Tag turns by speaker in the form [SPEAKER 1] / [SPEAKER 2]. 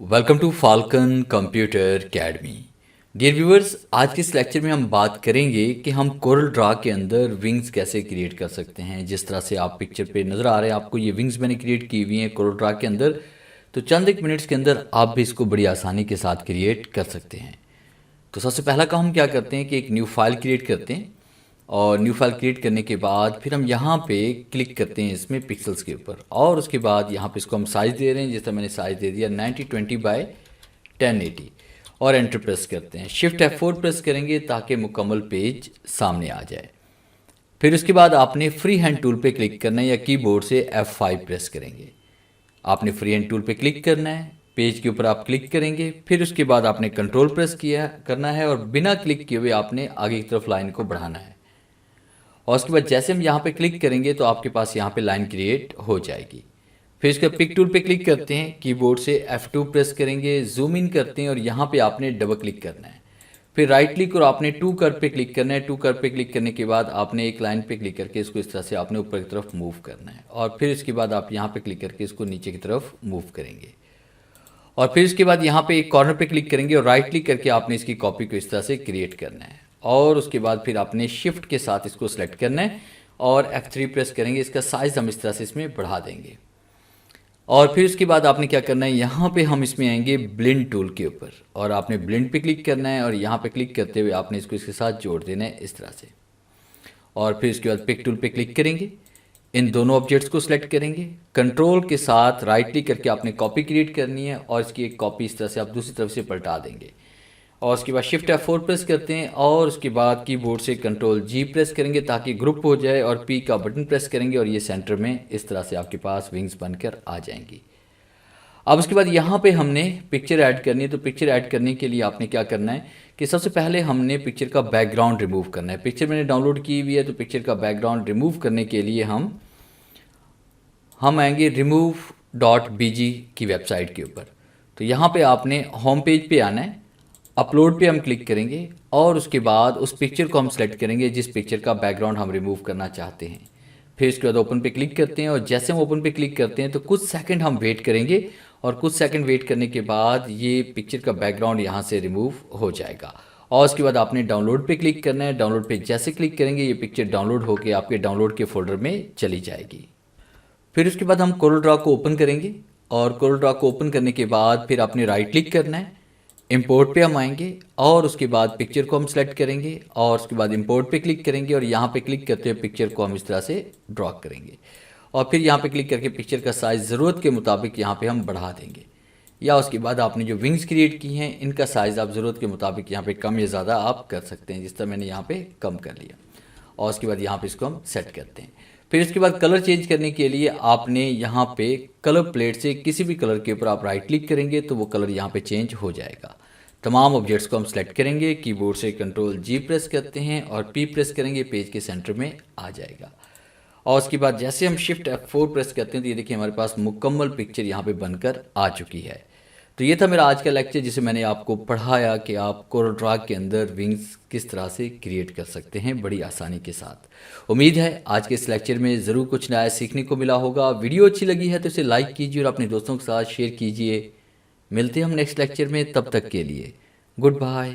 [SPEAKER 1] Welcome to Falcon Computer Academy. Dear viewers, आज के इस लेक्चर में हम बात करेंगे कि हम कोरल ड्रा के अंदर विंग्स कैसे क्रिएट कर सकते हैं। जिस तरह से आप पिक्चर पे नज़र आ रहे हैं, आपको ये विंग्स मैंने क्रिएट की हुई हैं कोरल ड्रा के अंदर। तो चंद एक मिनट्स के अंदर आप भी इसको बड़ी आसानी के साथ क्रिएट कर सकते हैं। तो सबसे पहला काम हम क्या करते हैं कि एक न्यू फाइल क्रिएट करते हैं, और न्यू फाइल क्रिएट करने के बाद फिर हम यहाँ पे क्लिक करते हैं इसमें पिक्सल्स के ऊपर, और उसके बाद यहाँ पे इसको हम साइज़ दे रहे हैं। जिस तरह मैंने साइज़ दे दिया 9020 बाय 1080, और एंटर प्रेस करते हैं। शिफ्ट F4 प्रेस करेंगे ताकि मुकम्मल पेज सामने आ जाए। फिर उसके बाद आपने फ्री हैंड टूल पे क्लिक करना है या कीबोर्ड से F5 प्रेस करेंगे। आपने फ्री हैंड टूल पे क्लिक करना है, पेज के ऊपर आप क्लिक करेंगे। फिर उसके बाद आपने कंट्रोल प्रेस किया करना है, और बिना क्लिक किए हुए आपने आगे की तरफ लाइन को बढ़ाना है। और उसके बाद जैसे हम यहाँ पे क्लिक करेंगे तो आपके पास यहाँ पे लाइन क्रिएट हो जाएगी। फिर इसके पिक टूल पे क्लिक करते हैं, कीबोर्ड से F2 प्रेस करेंगे, जूम इन करते हैं और यहाँ पे आपने डबल क्लिक करना है। फिर राइट क्लिक और आपने टू कर्व पे क्लिक करना है। टू कर्व पे क्लिक करने के बाद आपने एक लाइन पे क्लिक करके इसको इस तरह से आपने ऊपर की तरफ मूव करना है, और फिर इसके बाद आप यहाँ पे क्लिक करके इसको नीचे की तरफ मूव करेंगे। और फिर इसके बाद यहाँ पे एक कॉर्नर पे क्लिक करेंगे और राइट क्लिक करके आपने इसकी कॉपी को इस तरह से क्रिएट करना है। और उसके बाद फिर आपने शिफ्ट के साथ इसको सेलेक्ट करना है और F3 प्रेस करेंगे। इसका साइज़ हम इस तरह से इसमें बढ़ा देंगे। और फिर उसके बाद आपने क्या करना है, यहाँ पे हम इसमें आएंगे ब्लेंड टूल के ऊपर, और आपने ब्लेंड पे क्लिक करना है, और यहाँ पे क्लिक करते हुए आपने इसको इसके साथ जोड़ देना है इस तरह से। और फिर उसके बाद पिक टूल पे क्लिक करेंगे, इन दोनों ऑब्जेक्ट्स को सिलेक्ट करेंगे, कंट्रोल के साथ राइट क्लिक करके आपने कॉपी क्रिएट करनी है, और इसकी एक कॉपी इस तरह से आप दूसरी तरफ से पलटा देंगे। और उसके बाद शिफ्ट F4 प्रेस करते हैं, और उसके बाद कीबोर्ड से कंट्रोल G प्रेस करेंगे ताकि ग्रुप हो जाए, और P का बटन प्रेस करेंगे, और ये सेंटर में इस तरह से आपके पास विंग्स बनकर आ जाएंगी। अब उसके बाद यहाँ पे हमने पिक्चर ऐड करनी है। तो पिक्चर ऐड करने के लिए आपने क्या करना है कि सबसे पहले हमने पिक्चर का बैकग्राउंड रिमूव करना है। पिक्चर मैंने डाउनलोड की हुई है, तो पिक्चर का बैकग्राउंड रिमूव करने के लिए हम आएंगे remove.bg की वेबसाइट के ऊपर। तो यहाँ पे आपने होम पेज पे आना है, अपलोड पे हम क्लिक करेंगे, और उसके बाद उस पिक्चर को हम सेलेक्ट करेंगे जिस पिक्चर का बैकग्राउंड हम रिमूव करना चाहते हैं। फिर उसके बाद ओपन पे क्लिक करते हैं, और जैसे हम ओपन पे क्लिक करते हैं तो कुछ सेकंड हम वेट करेंगे, और कुछ सेकंड वेट करने के बाद ये पिक्चर का बैकग्राउंड यहाँ से रिमूव हो जाएगा। और उसके बाद आपने डाउनलोड पे क्लिक करना है। डाउनलोड पे जैसे क्लिक करेंगे ये पिक्चर डाउनलोड होकर आपके डाउनलोड के फोल्डर में चली जाएगी। फिर उसके बाद हम कोरल ड्रा को ओपन करेंगे, और कोरल ड्रा को ओपन करने के बाद फिर आपने राइट क्लिक करना है, इंपोर्ट पे हम आएंगे, और उसके बाद पिक्चर को हम सेलेक्ट करेंगे, और उसके बाद इंपोर्ट पे क्लिक करेंगे, और यहाँ पे क्लिक करते हुए पिक्चर को हम इस तरह से ड्रॉ करेंगे। और फिर यहाँ पे क्लिक करके पिक्चर का साइज़ ज़रूरत के मुताबिक यहाँ पे हम बढ़ा देंगे, या उसके बाद आपने जो विंग्स क्रिएट की हैं इनका साइज़ आप ज़रूरत के मुताबिक यहाँ पे कम या ज़्यादा आप कर सकते हैं। जिस तरह मैंने यहाँ पे कम कर लिया, और उसके बाद यहाँ पे इसको हम सेट करते हैं। फिर इसके बाद कलर चेंज करने के लिए आपने यहाँ पे कलर प्लेट से किसी भी कलर के ऊपर आप राइट क्लिक करेंगे तो वो कलर यहाँ पे चेंज हो जाएगा। तमाम ऑब्जेक्ट्स को हम सेलेक्ट करेंगे, कीबोर्ड से कंट्रोल G प्रेस करते हैं और P प्रेस करेंगे, पेज के सेंटर में आ जाएगा। और उसके बाद जैसे हम शिफ्ट F4 प्रेस करते हैं तो ये देखिए हमारे पास मुकम्मल पिक्चर यहाँ पे बनकर आ चुकी है। तो ये था मेरा आज का लेक्चर, जिसे मैंने आपको पढ़ाया कि आप कोरल ड्रा के अंदर विंग्स किस तरह से क्रिएट कर सकते हैं बड़ी आसानी के साथ। उम्मीद है आज के इस लेक्चर में ज़रूर कुछ नया सीखने को मिला होगा। वीडियो अच्छी लगी है तो इसे लाइक कीजिए और अपने दोस्तों के साथ शेयर कीजिए। मिलते हैं हम नेक्स्ट लेक्चर में, तब तक के लिए गुड बाय।